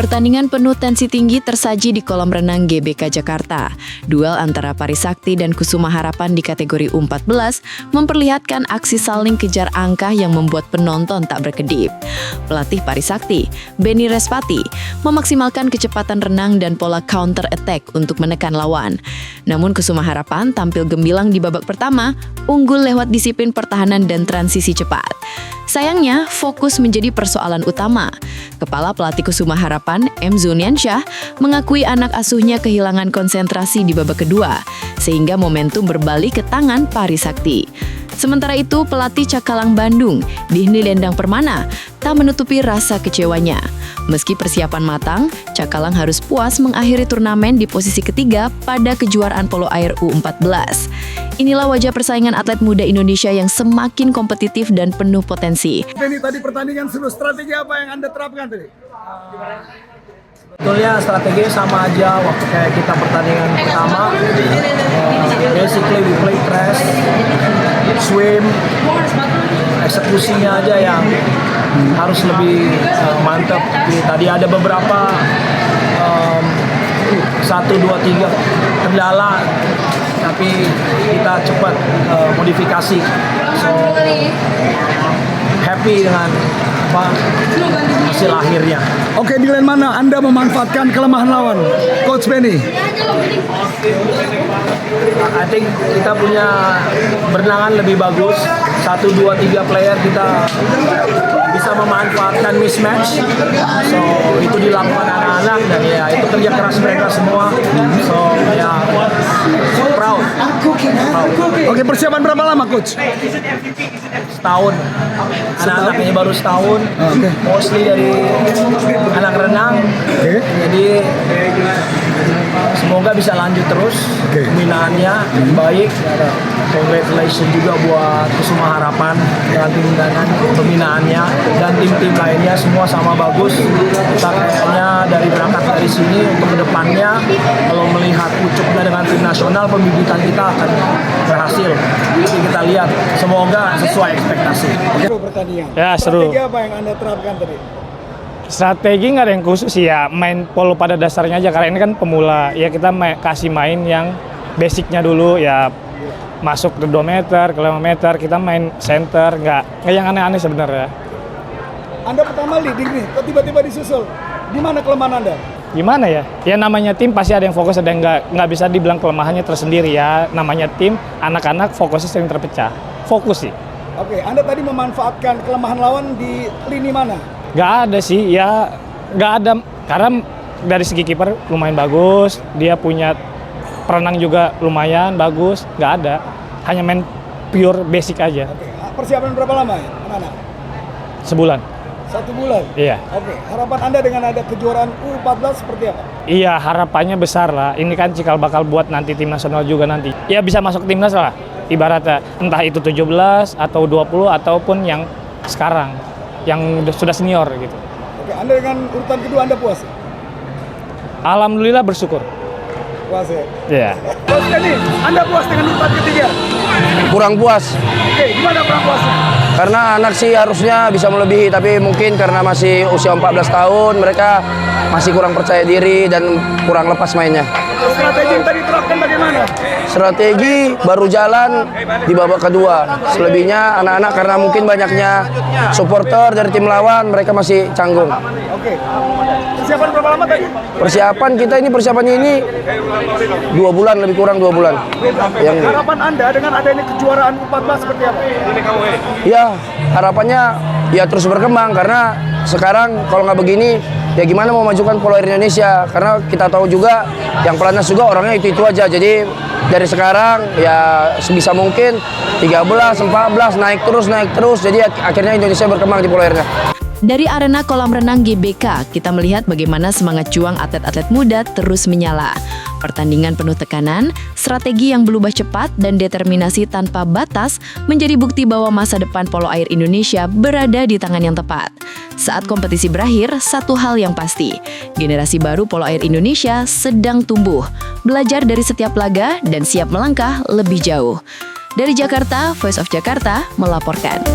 Pertandingan penuh tensi tinggi tersaji di kolam renang GBK Jakarta. Duel antara Parisakti dan Kusuma Harapan di kategori U14 memperlihatkan aksi saling kejar angka yang membuat penonton tak berkedip. Pelatih Parisakti, Benny Respati, memaksimalkan kecepatan renang dan pola counter attack untuk menekan lawan. Namun Kusuma Harapan tampil gemilang di babak pertama, unggul lewat disiplin pertahanan dan transisi cepat. Sayangnya, fokus menjadi persoalan utama. Kepala pelatih Kusuma Harapan, M. Zuniansyah, mengakui anak asuhnya kehilangan konsentrasi di babak kedua, sehingga momentum berbalik ke tangan Parisakti. Sementara itu, pelatih Cakalang Bandung, Dihni Lendang Permana, tak menutupi rasa kecewanya. Meski persiapan matang, Cakalang harus puas mengakhiri turnamen di posisi ketiga pada kejuaraan polo air U14. Inilah wajah persaingan atlet muda Indonesia yang semakin kompetitif dan penuh potensi. Ini tadi pertandingan seluruh strategi apa yang Anda terapkan tadi? Sebetulnya strateginya sama aja waktu kayak kita pertandingan pertama. Basically we play press, swim, eksekusinya aja yang harus lebih mantap. Tadi ada beberapa 1, 2, 3 kendala, tapi kita cepat modifikasi. So happy dengan hasil akhirnya. Oke, di lane mana Anda memanfaatkan kelemahan lawan, Coach Benny? I think kita punya berenangan lebih bagus. 1, 2, 3 player kita bisa memanfaatkan mismatch. So itu dilakukan anak-anak dan ya itu kerja keras mereka semua. So ya proud. Oke, persiapan berapa lama, Coach? Setahun. Anak-anaknya baru setahun. Mostly dari anak renang. Jadi semoga bisa lanjut terus pembinaannya baik. Congratulations juga buat Kusuma Harapan dengan tim dan pembinaannya dan tim-tim lainnya semua sama bagus. Kita kayaknya dari berangkat dari sini untuk kedepannya kalau melihat Ucuknya dengan tim nasional pembibitan kita akan berhasil. Jadi kita lihat semoga sesuai ekspektasi. Pertandingan. Ya, seru. Strategi apa yang Anda terapkan tadi? Strategi nggak ada yang khusus sih ya, main polo pada dasarnya aja karena ini kan pemula. Ya kita kasih main yang basicnya dulu ya, masuk ke 2 meter, ke 5 meter, kita main center, nggak yang aneh-aneh sebenarnya. Anda pertama leading nih, kok tiba-tiba disusul? Di mana kelemahan Anda? Gimana ya? Ya namanya tim pasti ada yang fokus, ada yang nggak bisa dibilang kelemahannya tersendiri ya. Namanya tim, anak-anak fokusnya sering terpecah. Fokus sih. Oke, Anda tadi memanfaatkan kelemahan lawan di lini mana? Nggak ada sih, ya nggak ada. Karena dari segi kiper lumayan bagus, dia punya perenang juga lumayan bagus, nggak ada. Hanya main pure basic aja. Oke, persiapan berapa lama ya, anak-anak? Sebulan. 1 bulan? Iya. Oke, harapan Anda dengan ada kejuaraan U14 seperti apa? Iya, harapannya besar lah. Ini kan cikal bakal buat nanti tim nasional juga nanti. Ya bisa masuk timnas lah. Ibaratnya entah itu 17 atau 20 ataupun yang sekarang yang sudah senior gitu. Oke, Anda dengan urutan kedua Anda puas? Alhamdulillah bersyukur. Puas ya? Iya. Coach Benny, Anda puas dengan urutan ketiga? Kurang puas, Oke, gimana kurang puasnya? karena anak sih harusnya bisa melebihi, tapi mungkin karena masih usia 14 tahun, mereka masih kurang percaya diri dan kurang lepas mainnya. Strategi yang tadi terapkan bagaimana? Strategi baru jalan di babak kedua. Selebihnya anak-anak karena mungkin banyaknya supporter dari tim lawan, mereka masih canggung. Oke, persiapan berapa lama tadi? Persiapannya ini 2 bulan, lebih kurang 2 bulan. Harapan Anda dengan adanya kejuaraan U14 seperti apa? Ya, harapannya ya terus berkembang, karena sekarang kalau nggak begini ya gimana mau majukan polo air Indonesia, karena kita tahu juga yang pelatnas juga orangnya itu aja. Jadi dari sekarang ya sebisa mungkin 13, 14 naik terus jadi akhirnya Indonesia berkembang di polo airnya. Dari arena kolam renang GBK, kita melihat bagaimana semangat juang atlet-atlet muda terus menyala. Pertandingan penuh tekanan, strategi yang berubah cepat, dan determinasi tanpa batas menjadi bukti bahwa masa depan polo air Indonesia berada di tangan yang tepat. Saat kompetisi berakhir, satu hal yang pasti, generasi baru polo air Indonesia sedang tumbuh, belajar dari setiap laga, dan siap melangkah lebih jauh. Dari Jakarta, Voice of Jakarta melaporkan.